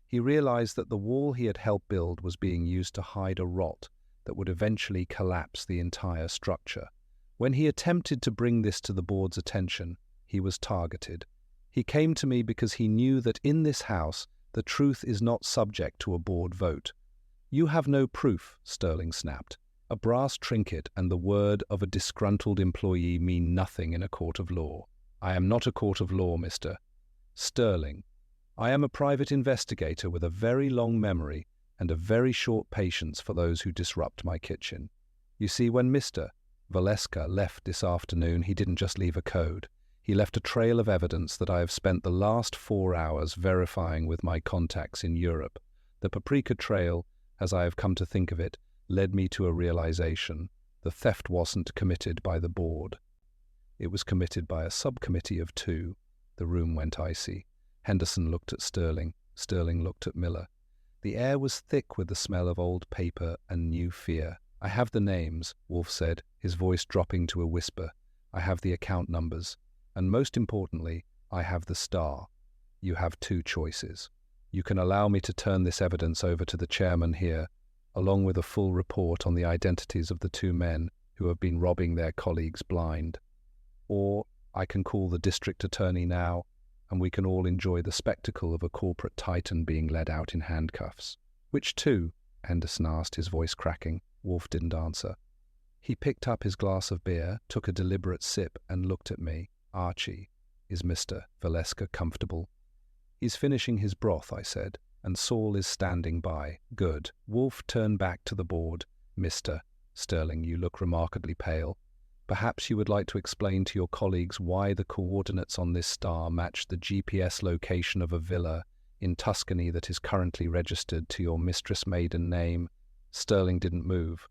Speaker 2: He realized that the wall he had helped build was being used to hide a rot that would eventually collapse the entire structure. When he attempted to bring this to the board's attention, he was targeted. He came to me because he knew that in this house, the truth is not subject to a board vote. "You have no proof," Sterling snapped. "A brass trinket and the word of a disgruntled employee mean nothing in a court of law." "I am not a court of law, Mr. Sterling. I am a private investigator with a very long memory and a very short patience for those who disrupt my kitchen. You see, when Mr. Valeska left this afternoon, he didn't just leave a code. He left a trail of evidence that I have spent the last 4 hours verifying with my contacts in Europe. The Paprika Trail, as I have come to think of it, led me to a realization. The theft wasn't committed by the board. It was committed by a subcommittee of 2. The room went icy. Henderson looked at Sterling. Sterling looked at Miller. The air was thick with the smell of old paper and new fear. "I have the names," Wolfe said, his voice dropping to a whisper. "I have the account numbers. And most importantly, I have the star. You have 2 choices. You can allow me to turn this evidence over to the chairman here, along with a full report on the identities of the 2 men who have been robbing their colleagues blind. Or I can call the district attorney now, and we can all enjoy the spectacle of a corporate titan being led out in handcuffs." "Which 2? Henderson asked, his voice cracking. Wolfe didn't answer. He picked up his glass of beer, took a deliberate sip, and looked at me. "Archie, is Mr. Valeska comfortable?" "He's finishing his broth," I said, "and Saul is standing by." "Good." Wolfe turned back to the board. "Mr. Sterling, you look remarkably pale. Perhaps you would like to explain to your colleagues why the coordinates on this star match the GPS location of a villa in Tuscany that is currently registered to your mistress' maiden name." Sterling didn't move.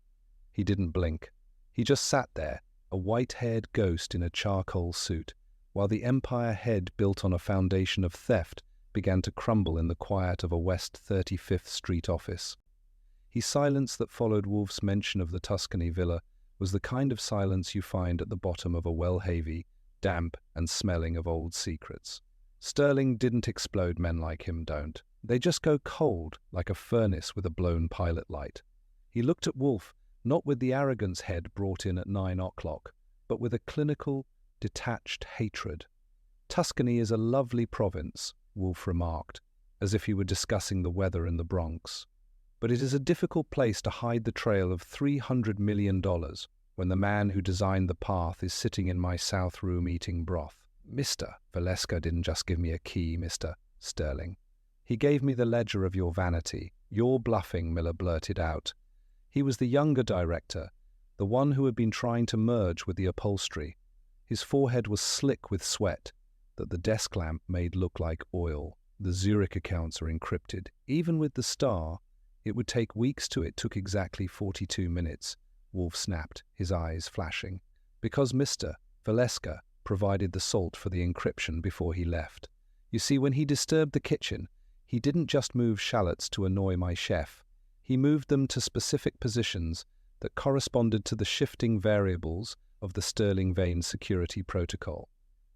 Speaker 2: He didn't blink. He just sat there, a white-haired ghost in a charcoal suit, while the empire head built on a foundation of theft began to crumble in the quiet of a West 35th Street office. His silence that followed Wolfe's mention of the Tuscany villa was the kind of silence you find at the bottom of a well-heavy, damp and smelling of old secrets. Sterling didn't explode. Men like him don't. They just go cold, like a furnace with a blown pilot light. He looked at Wolfe, not with the arrogance head brought in at 9 o'clock, but with a clinical, detached hatred. "Tuscany is a lovely province," Wolfe remarked, as if he were discussing the weather in the Bronx. "But it is a difficult place to hide the trail of $300 million when the man who designed the path is sitting in my south room eating broth." "Mr. Valeska didn't just give me a key, Mr. Sterling. He gave me the ledger of your vanity. You're bluffing," Miller blurted out. He was the younger director, the one who had been trying to merge with the upholstery. His forehead was slick with sweat that the desk lamp made look like oil. "The Zurich accounts are encrypted. Even with the star, it would take weeks to it took exactly 42 minutes, Wolfe snapped, his eyes flashing. "Because Mr. Valeska provided the salt for the encryption before he left. You see, when he disturbed the kitchen, he didn't just move shallots to annoy my chef. He moved them to specific positions that corresponded to the shifting variables of the Sterling vein security protocol.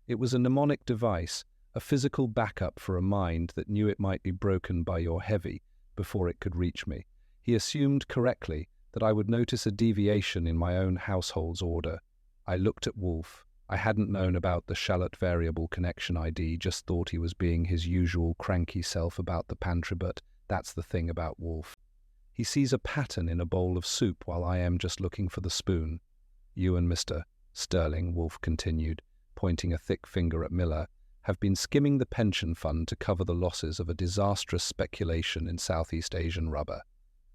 Speaker 2: It was a mnemonic device, a physical backup for a mind that knew it might be broken by your heavy before it could reach me. He assumed correctly that I would notice a deviation in my own household's order. I looked at Wolfe. I hadn't known about the shallot variable connection ID, just thought he was being his usual cranky self about the pantry, but that's the thing about Wolfe. He sees a pattern in a bowl of soup while I am just looking for the spoon. You and Mr. Sterling," Wolfe continued, pointing a thick finger at Miller, "have been skimming the pension fund to cover the losses of a disastrous speculation in Southeast Asian rubber.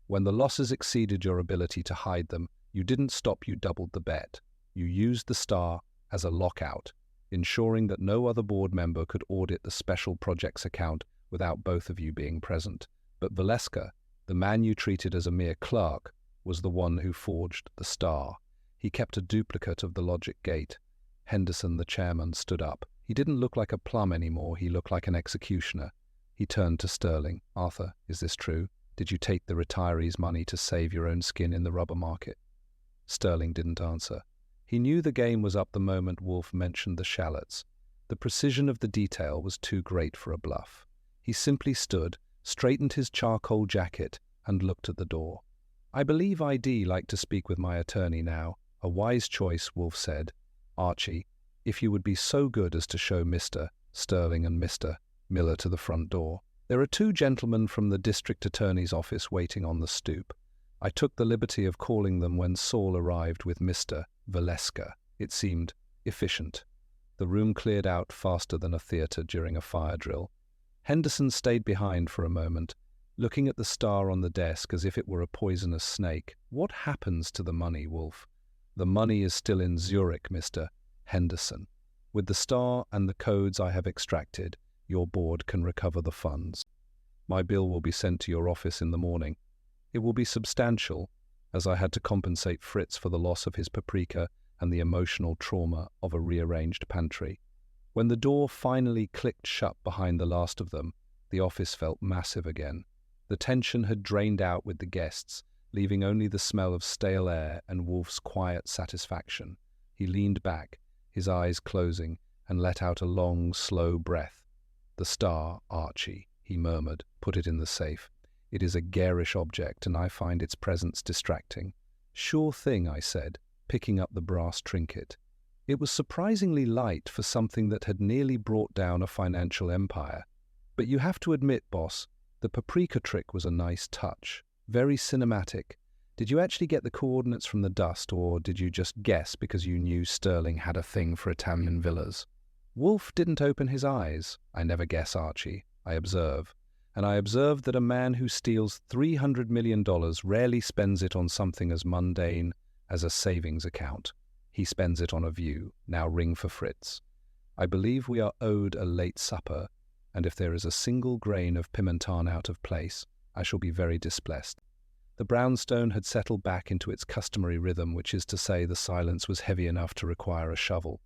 Speaker 2: When the losses exceeded your ability to hide them, you didn't stop, you doubled the bet. You used the star as a lockout, ensuring that no other board member could audit the special projects account without both of you being present. But Valeska, the man you treated as a mere clerk, was the one who forged the star. He kept a duplicate of the logic gate." Henderson, the chairman, stood up. He didn't look like a plum anymore, he looked like an executioner. He turned to Sterling. "Arthur, is this true? Did you take the retirees' money to save your own skin in the rubber market?" Sterling didn't answer. He knew the game was up the moment Wolfe mentioned the shallots. The precision of the detail was too great for a bluff. He simply stood, straightened his charcoal jacket, and looked at the door. "I believe I'd like to speak with my attorney now. A wise choice, Wolfe said. Archie, if you would be so good as to show Mr. Sterling and Mr. Miller to the front door. There are two gentlemen from the district attorney's office waiting on the stoop. I took the liberty of calling them when Saul arrived with Mr. Valeska. It seemed efficient. The room cleared out faster than a theatre during a fire drill. Henderson stayed behind for a moment, looking at the star on the desk as if it were a poisonous snake. What happens to the money, Wolfe? The money is still in Zurich, Mr. Henderson. With the star and the codes I have extracted, your board can recover the funds. My bill will be sent to your office in the morning. It will be substantial, as I had to compensate Fritz for the loss of his paprika and the emotional trauma of a rearranged pantry. When the door finally clicked shut behind the last of them, the office felt massive again. The tension had drained out with the guests, leaving only the smell of stale air and Wolfe's quiet satisfaction. He leaned back, his eyes closing, and let out a long, slow breath. "The star, Archie," he murmured. "Put it in the safe. It is a garish object, and I find its presence distracting." "Sure thing," I said, picking up the brass trinket. It was surprisingly light for something that had nearly brought down a financial empire. But you have to admit, boss, the paprika trick was a nice touch. Very cinematic. Did you actually get the coordinates from the dust, or did you just guess because you knew Sterling had a thing for Italian villas? Wolfe didn't open his eyes. "I never guess, Archie. I observe. And I observed that a man who steals $300 million rarely spends it on something as mundane as a savings account. He spends it on a view. Now ring for Fritz. I believe we are owed a late supper, and if there is a single grain of pimenton out of place, I shall be very displeased." The brownstone had settled back into its customary rhythm, which is to say the silence was heavy enough to require a shovel.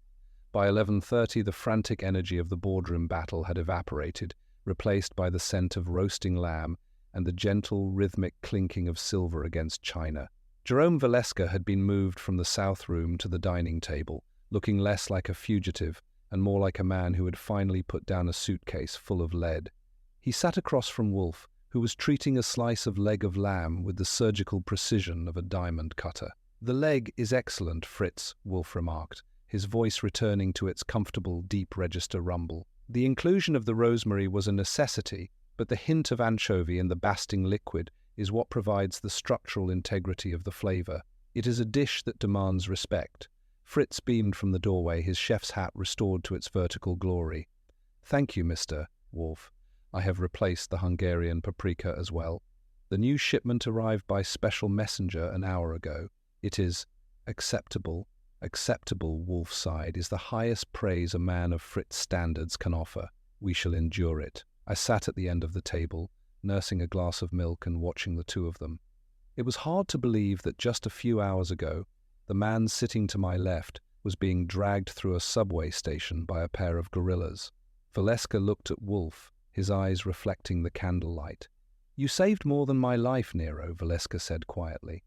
Speaker 2: By 11:30, the frantic energy of the boardroom battle had evaporated, replaced by the scent of roasting lamb and the gentle, rhythmic clinking of silver against china. Jerome Valeska had been moved from the south room to the dining table, looking less like a fugitive and more like a man who had finally put down a suitcase full of lead. He sat across from Wolfe, who was treating a slice of leg of lamb with the surgical precision of a diamond cutter. "The leg is excellent, Fritz," Wolfe remarked, his voice returning to its comfortable, deep register rumble. "The inclusion of the rosemary was a necessity, but the hint of anchovy in the basting liquid is what provides the structural integrity of the flavor. It is a dish that demands respect." Fritz beamed from the doorway, his chef's hat restored to its vertical glory. "Thank you, Mr. Wolfe. I have replaced the Hungarian paprika as well. The new shipment arrived by special messenger an hour ago. It is acceptable." "Acceptable," Wolfe sighed, "is the highest praise a man of Fritz standards can offer. We shall endure it." I sat at the end of the table, nursing a glass of milk and watching the two of them. It was hard to believe that just a few hours ago, the man sitting to my left was being dragged through a subway station by a pair of gorillas. Valeska looked at Wolfe, his eyes reflecting the candlelight. "You saved more than my life, Nero," Valeska said quietly.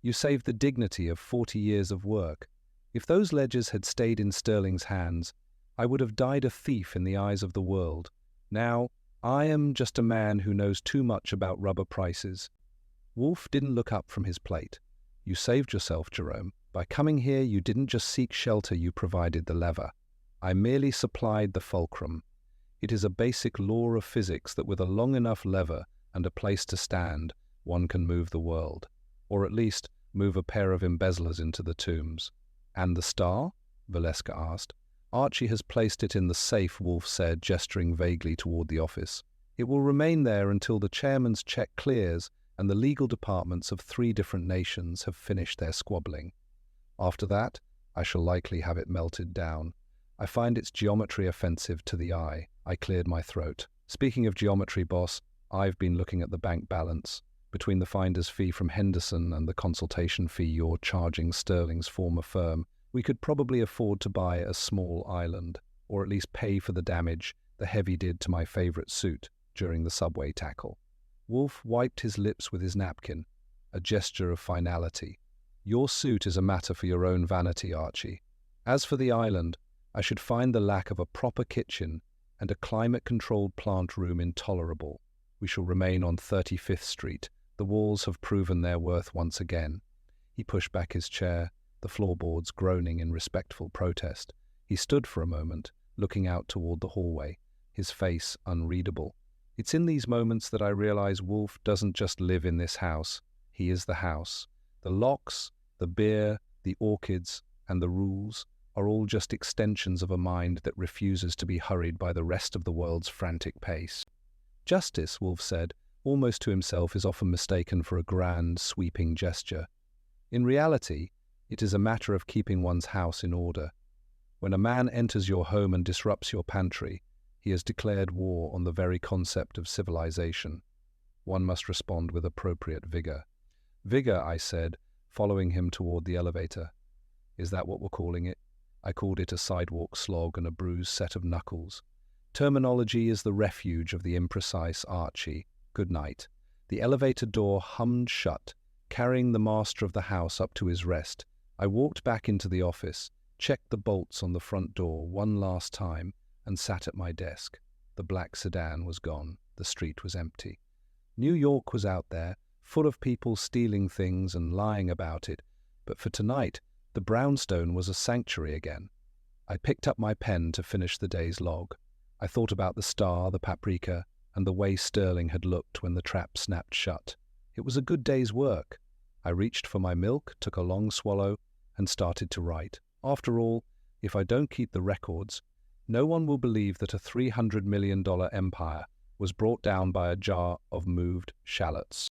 Speaker 2: "You saved the dignity of 40 years of work. If those ledgers had stayed in Sterling's hands, I would have died a thief in the eyes of the world. Now, I am just a man who knows too much about rubber prices." Wolfe didn't look up from his plate. "You saved yourself, Jerome. By coming here, you didn't just seek shelter, you provided the lever. I merely supplied the fulcrum. It is a basic law of physics that with a long enough lever and a place to stand, one can move the world. Or at least, move a pair of embezzlers into the tombs." "And the star?" Valeska asked. "Archie has placed it in the safe," Wolfe said, gesturing vaguely toward the office. "It will remain there until the chairman's check clears and the legal departments of 3 different nations have finished their squabbling. After that, I shall likely have it melted down. I find its geometry offensive to the eye." I cleared my throat. "Speaking of geometry, boss, I've been looking at the bank balance. Between the finder's fee from Henderson and the consultation fee you're charging Sterling's former firm, we could probably afford to buy a small island, or at least pay for the damage the heavy did to my favorite suit during the subway tackle." Wolfe wiped his lips with his napkin, a gesture of finality. "Your suit is a matter for your own vanity, Archie. As for the island, I should find the lack of a proper kitchen and a climate-controlled plant room intolerable. We shall remain on 35th Street. The walls have proven their worth once again." He pushed back his chair. the floorboards groaning in respectful protest. He stood for a moment, looking out toward the hallway, his face unreadable. It's in these moments that I realize Wolfe doesn't just live in this house. He is the house. The locks, the beer, the orchids, and the rules are all just extensions of a mind that refuses to be hurried by the rest of the world's frantic pace. Justice, Wolfe said, almost to himself, is often mistaken for a grand, sweeping gesture. In reality, it is a matter of keeping one's house in order. When a man enters your home and disrupts your pantry, he has declared war on the very concept of civilization. One must respond with appropriate vigor. Vigor, I said, following him toward the elevator. Is that what we're calling it? I called it a sidewalk slog and a bruised set of knuckles. Terminology is the refuge of the imprecise Archie. Good night. The elevator door hummed shut, carrying the master of the house up to his rest. I walked back into the office, checked the bolts on the front door one last time, and sat at my desk. The black sedan was gone. The street was empty. New York was out there, full of people stealing things and lying about it, but for tonight, the brownstone was a sanctuary again. I picked up my pen to finish the day's log. I thought about the star, the paprika, and the way Sterling had looked when the trap snapped shut. It was a good day's work. I reached for my milk, took a long swallow, and started to write. After all, if I don't keep the records, no one will believe that a $300 million empire was brought down by a jar of moved shallots.